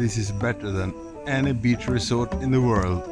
This is better than any beach resort in the world.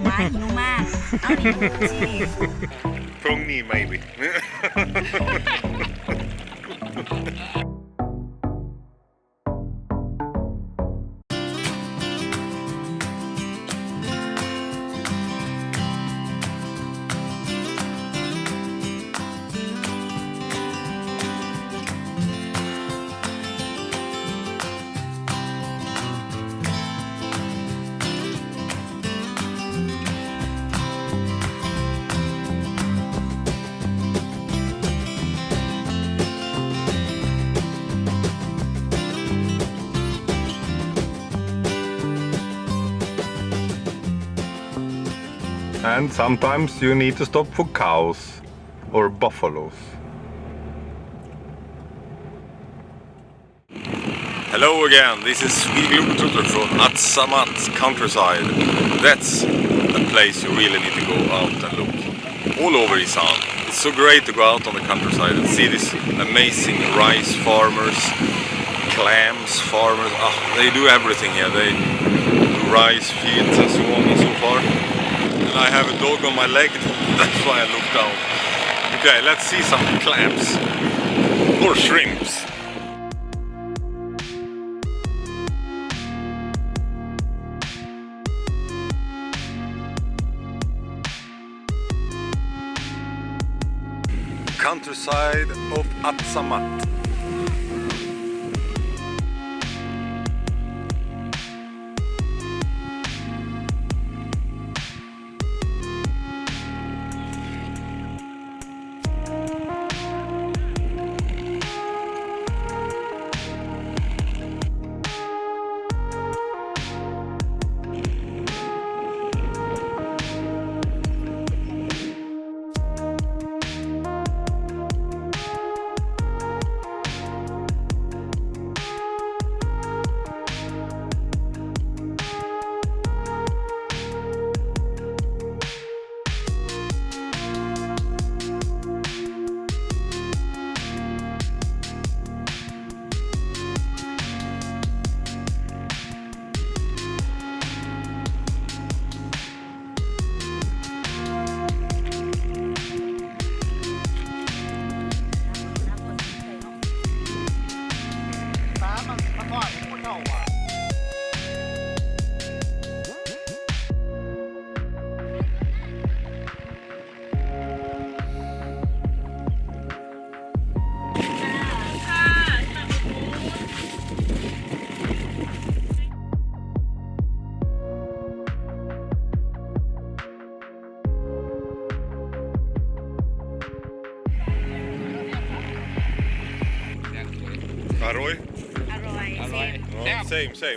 มาหิวมากเอาหิวสิ พรุ่งนี้ maybe And sometimes you need to stop for cows or buffaloes. Hello again, this is Globetrotter from Isaan countryside. That's a place you really need to go out and look. All over Isan. It's so great to go out on the countryside and see these amazing rice farmers, clams farmers. They do everything here. They do rice fields and so on and so forth. And I have a dog on my leg, that's why I look down. Okay, let's see some clams or shrimps. Countryside of Isaan. Aroy? Same. แซ่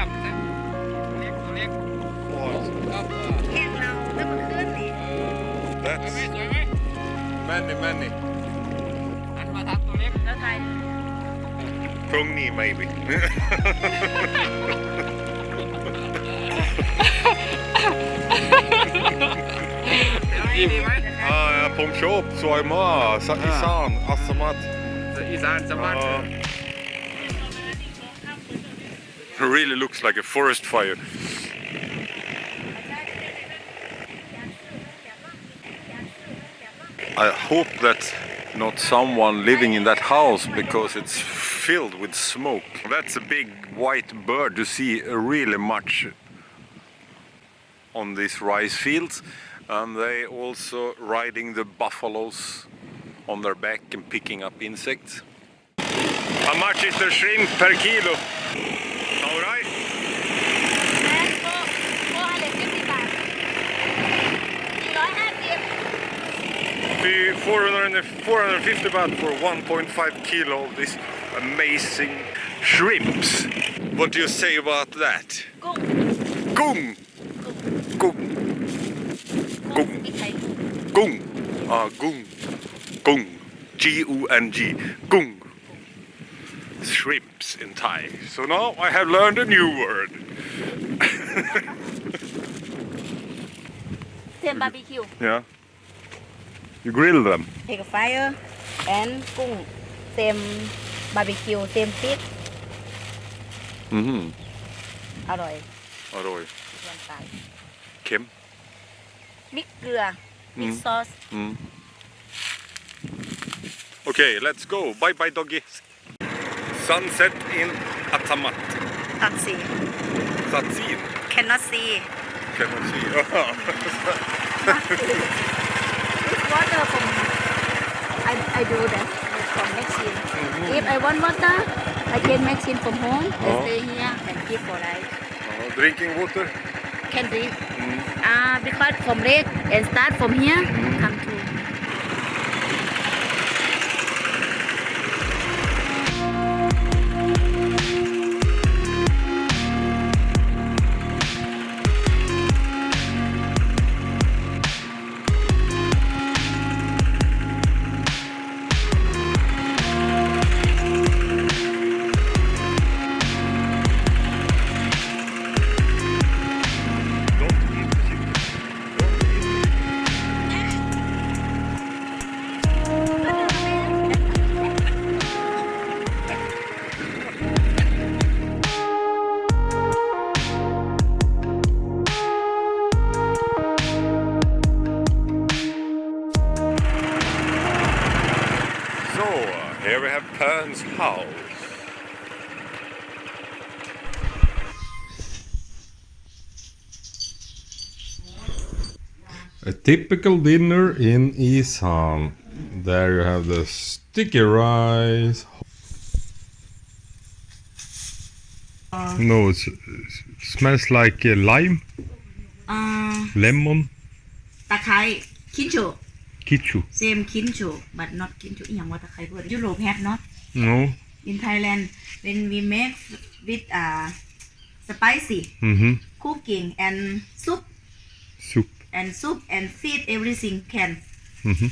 บเล็กตัวเล็ก แห้งเราแล้วมันขึ้นนี่ That's สวยไหม many. อันมาทับตัวเล็ก แล้วไทย พรุ่งนี้ maybe. ดีไหม ผมชอบสวยมากอีสานอัสมัต อีสานสมัติ Really looks like a forest fire. I hope that not someone living in that house because it's filled with smoke. That's a big white bird to see really much on these rice fields, and they also riding the buffaloes on their back and picking up insects. How much is the shrimp per kilo? All right. 450 baht for 1.5 kilo of this amazing shrimps. What do you say about that? กุ้ง Gung. Gung. มีไทย Gung. Gung. Gung. G-U-N-G. Gung. Shrimps in Thai. So now I have learned a new word. เทียมบาร์บีคิว Yeah. You grill them. Take a fire and กุ้ง same barbecue same fish อืม อร่อย อร่อย ส่วนตาย เค็ม มิกเกลือมิกซอส อืม Okay, let's go. Bye bye doggies. Sunset in Atamat. ตัดสี Satsin. cannot see Cannot see. this water from I do that from machine if I want water I get machine from home I stay here and keep for life Drinking water. can drink because from lake and start from here come to Don't eat chicken. Don't eat. So, here we have Pan's house. A typical dinner in Isan. There you have the sticky rice. No, it smells like lime, lemon, ตะไคร้คินชู kichu. same คินชู but not คินชูอีหยังว่าตะไคร้เพิ่นยุโรป have not No. in Thailand when we make with spicy Mm-hmm. cooking and soup Soup. and feed everything can Mm-hmm.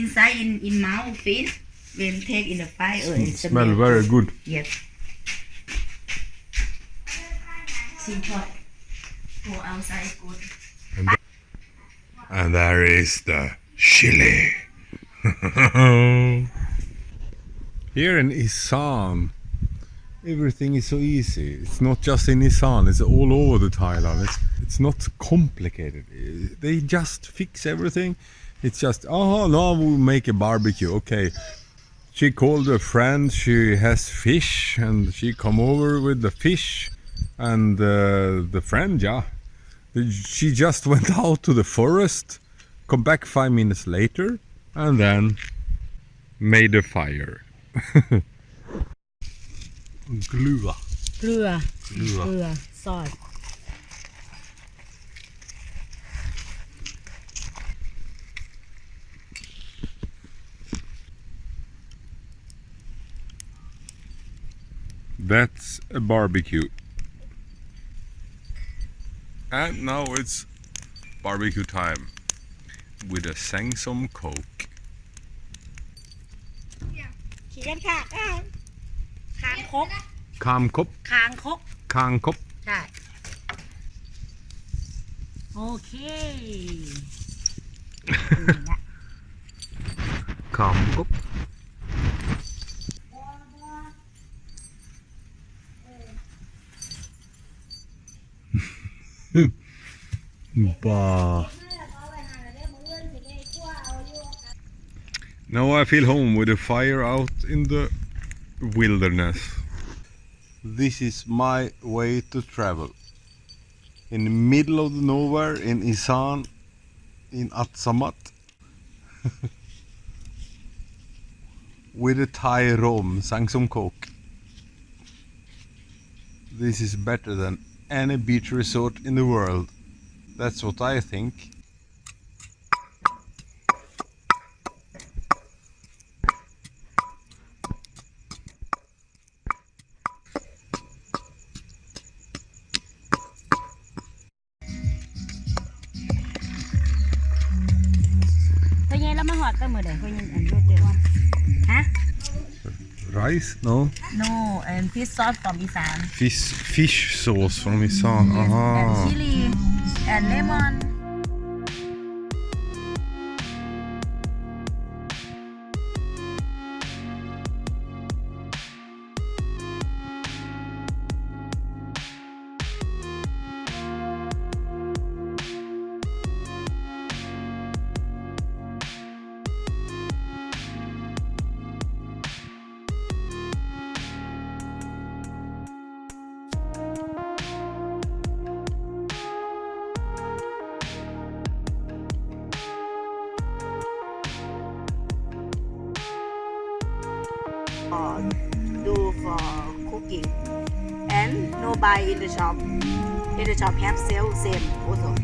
inside in mouth feed when take in the fire Smell very good. yes simple go outside good And there is the chili. Here in Isan, everything is so easy. It's not just in Isan, it's all over the Thailand. It's not complicated. They just fix everything. It's just, oh, no, we'll make a barbecue. Okay. She called a friend, she has fish, and she come over with the fish. And the friend, yeah, she just went out to the forest, come back 5 minutes later, and then made a fire. Glua. เกลือ Glua. ซอส That's a barbecue. And now it's barbecue time with a Sangsom Coke. เขียนค่ะคางคก Kam Kop, คางคก Kang Kop. ใช่โอเค Kam Kop. Bah. Now I feel home with a fire out in the wilderness. This is my way to travel. In the middle of the nowhere in Isan, in Atsamat. With a Thai rom, Sangsom Coke. This is better than any beach resort in the world. That's what I think. Rice? No. No and fish sauce from Isan Fish sauce from Isan. and Aha. chili and lemon do for cooking and no buy in the shop. In the shop have sell same also.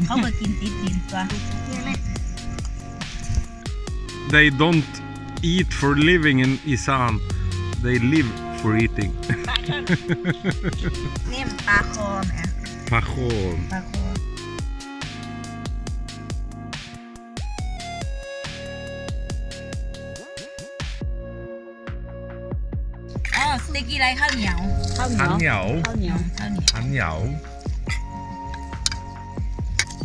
เขาก็กินติดดินตัว They don't eat for living in Isan. They live for eating. นี่มันปลาคอแม่ Pachon. ปลาคออ๋อสเต็กกี้ไรข้าวเหนียว Hanjao. ข้าวเหนียว Hanjao.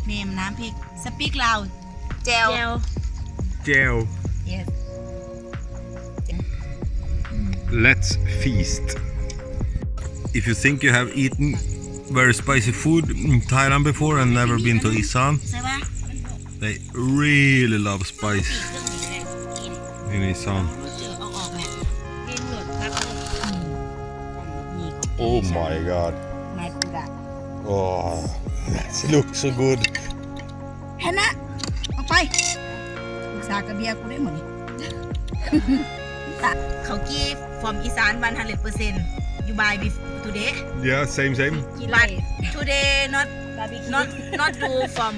เนมน้ำพริกสปีกลาวเจล Gel. yes Let's feast. If you think you have eaten very spicy food in Thailand before and never been to Isan, ใช่ปะ they really love spice in Isan. เอาออกแม่เองหลุดครับนี่ Oh my god. นายกูดะ Oh, that looks so good. เห็นนะเอาไปปรึกษากับเบียร์กูได้หมดนี่ เขากี้ from อีสาน 100% you buy before today Yeah, same. but today not do from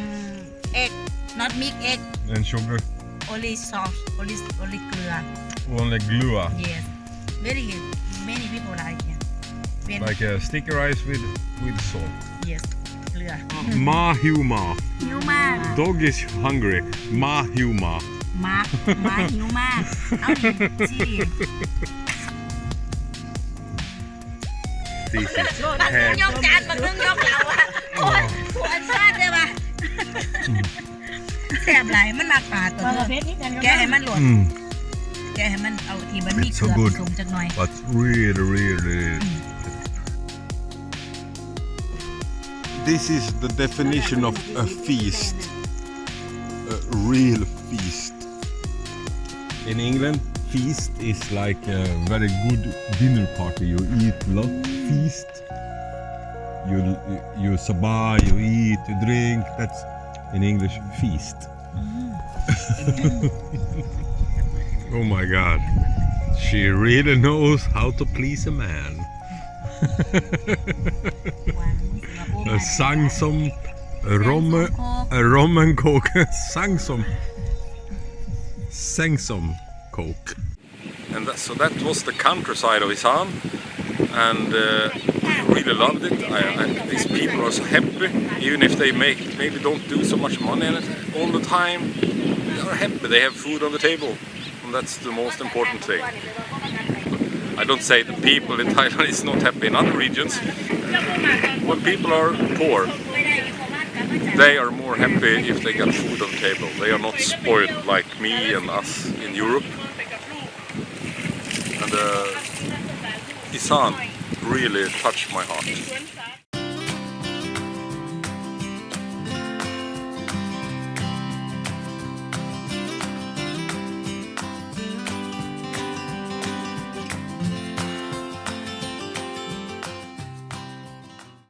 egg not mix egg And sugar. only salt only เกลือ Only glue. yes very many people like it when Like sticky rice with salt. yes เกลือ Ma huma. หิวมาก Dog is hungry. Ma huma. มาหิวมากเอาดิสิ This is บางนึง head. ยกจานบางนึงยกเหลาอะโอ้ยผู้อันชาติเลยปะแซ่บหลายมันมากปลาตัวนี้แกะให้มันหลด Mm. แกะให้มันเอาที่มันมีเก It's ลื so อผ good. สมจักหน่อย But really. This is the definition of a feast. A real feast. In England, feast is like a very good dinner party. You eat lot, feast. You sabah, you eat, you drink. That's in English feast. Oh my God. She really knows how to please a man. A Sangsom rom and coke. Sangsom coke. And so that was the countryside of Isan, and I really loved it. These people are so happy, even if they maybe don't do so much money in it all the time. They are happy. They have food on the table, and that's the most important thing. I don't say the people in Thailand is not happy in other regions. When people are poor, they are more happy if they get food on the table. They are not spoiled like me and us in Europe. And Isan really touched my heart.